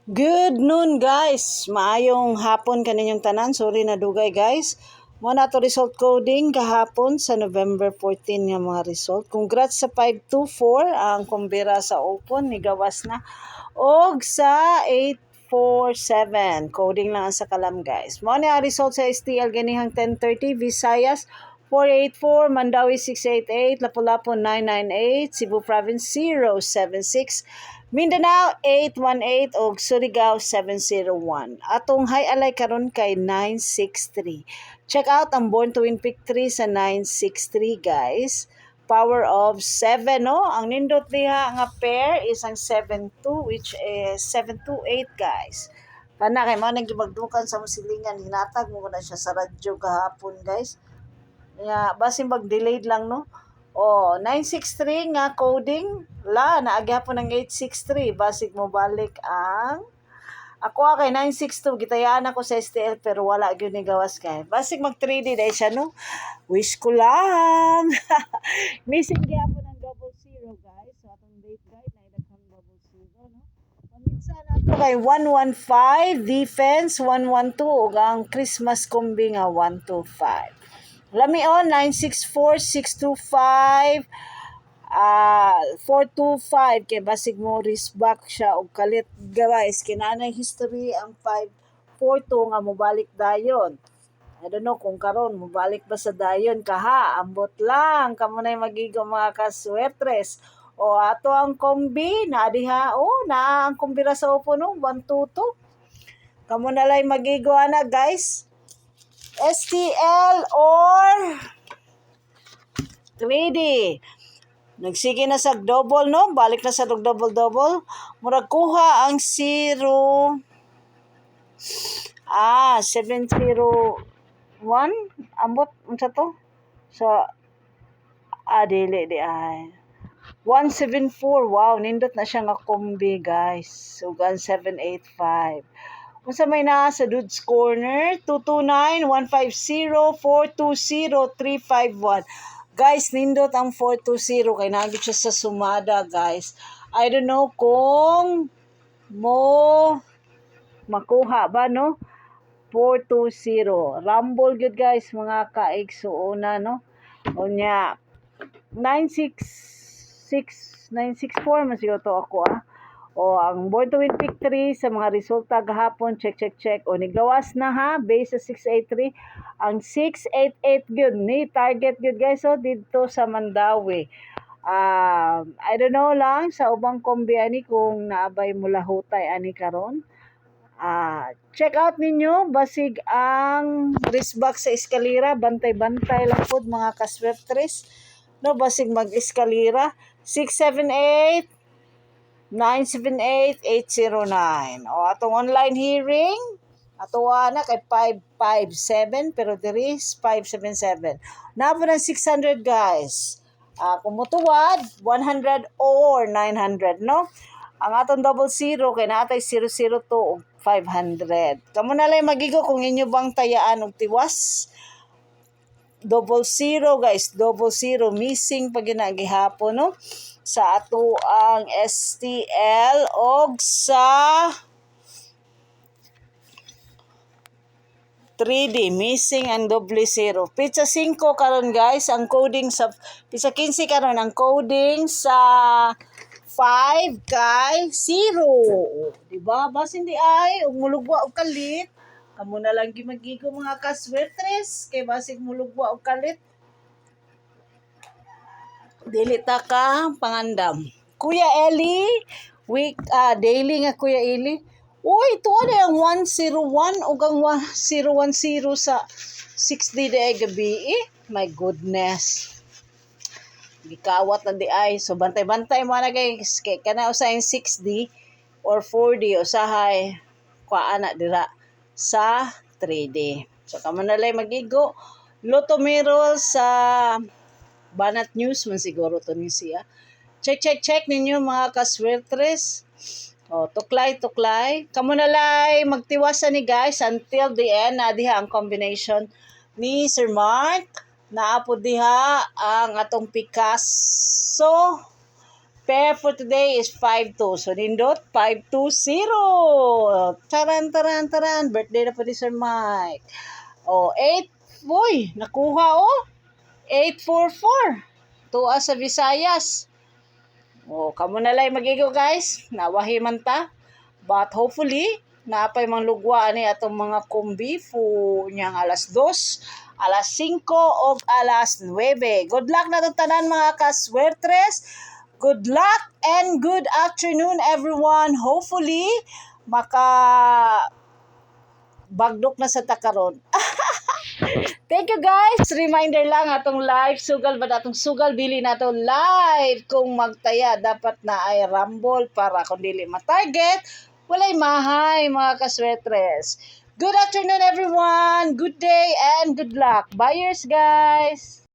Good noon guys. Maayong hapon kaninyong tanan. Sorry na dugay guys. Mo na to result coding kahapon sa November 14 nga mga result. Congrats sa 524 ang kumbira sa open ni gawas na og sa 847 coding lang ang sa kalam guys. Mo ni ang result sa STL ganihang 1030 Visayas 484, Mandawi 688, Lapu-Lapu 998, Cebu Province 076, Mindanao 818 ug Surigao 701. Atong high alay karon kay 963. Check out ang Born to Win Pick 3 sa 963 guys. Power of 7 no. Ang nindot diha nga pair is ang 72 which is 728 guys. Kana kay mo nang gimagdukan sa musilingan hinatag mo na siya sa radyo kahapon guys. Basin mag-delayed lang no. 963 nga coding la naagyapon ng 863 basig mo balik ang ako kay 962 gitayaan ako sa STL pero wala gyud ni gawas kay basig mag 3D dai siya no. Wish ko lang. Missing gyapon ang 00 guys. So atong date guide na idaghang 00 no. Paminsan ato kay 115 defense 112 ug ang Christmas combi nga 125. Lami on 964-625 425 kay basig mo risk back siya og kalit guys kinanay history ang 542 nga mobalik dayon. I don't know kung karon mobalik ba sa dayon kaha ambot lang kamo nay magigo mga kaswertres. Ato ang kombi na diha na ang kombira sa upo no 122. Kamo na lay magigo ana guys. STL or 3D. Nagsige na sa double no, balik na sa double. Murag kuha ang 0 701 ambot unsa to? So dili di ay 174. Wow, nindot na siya nga kombi guys. Ugan 785. Unsa may naa sa Dudes Corner 229-150-420-351. Guys, nindot ang 420 kay nagit siya sa sumada guys. I don't know kung mo makuha ba no 420. Rumble good guys mga kaigsuona no. Unya 964 man siguro to ako ang Born to Win Pick 3 sa mga resulta gahapon, check. Niglawas na ha, base sa 683. Ang 688 good ni target good guys, dito sa Mandawi. I don't know lang sa ubang kombi ani kung naabay mula hutay ani karon. Check out ninyo basig ang wristback sa eskalera, bantay-bantay lang pod mga kaswertres. No, basig mag-eskalera 678 978-809. Atong online hearing, ato na kay 557 pero there is 577. Nabo ng 600 guys. Kung mutuwad, 100 or 900 no. Ang atong 00 kay natay 002 og 500. Kamo na lang magigo kung inyo bang tayaan og tiwas. 00 guys, 00 missing pag ginagihapon no. Sa ato ang STL og sa 3D missing ang 00. Pizza 5 karon guys ang coding sa pizza 15 karon ang coding sa 5 kay 0. Diba? Basin di ay og mulugwa og kalit. Kamo na lang gimagigo mga kaswertres kay basig mulugwa og kalit. Dili ta ka pangandam. Kuya Eli, daily nga Kuya Eli. Uy, tuwa na yung 101 o gang 010 sa 6D de gabi My goodness. Gikawat na di ay. So, bantay-bantay mo na guys. Kaya kana usahin 6D or 4D usahay kuhaan na dira sa 3D. So, kamo na lang magigo. Lotto Merol sa Banat News man siguro to ni siya. Check ninyo mga kaswertres. Tuklay. Kamo na lay magtiwasa ni guys until the end na diha ang combination ni Sir Mark. Naapod diha ang atong Picasso Pair for today is 5-2. So, nindot, 520. Taran, taran, taran. Birthday na po ni Sir Mike. O, 8. Uy, nakuha o. 844. Tuwa sa Visayas. O, kamo na lang magigo guys. Nawahi man ta. But hopefully, napay mang lugwa ni atong mga kumbi fu niyang alas 2, alas 5 o alas 9. Good luck na itong tanan mga kaswertres. Good luck and good afternoon everyone. Hopefully, bagdok na sa takaron. Thank you guys. Reminder lang atong live sugal ba atong sugal bili nato live kung magtaya dapat na ay rumble para kung dili ma-target walay mahay mga kaswetres. Good afternoon everyone. Good day and good luck. Buyers guys.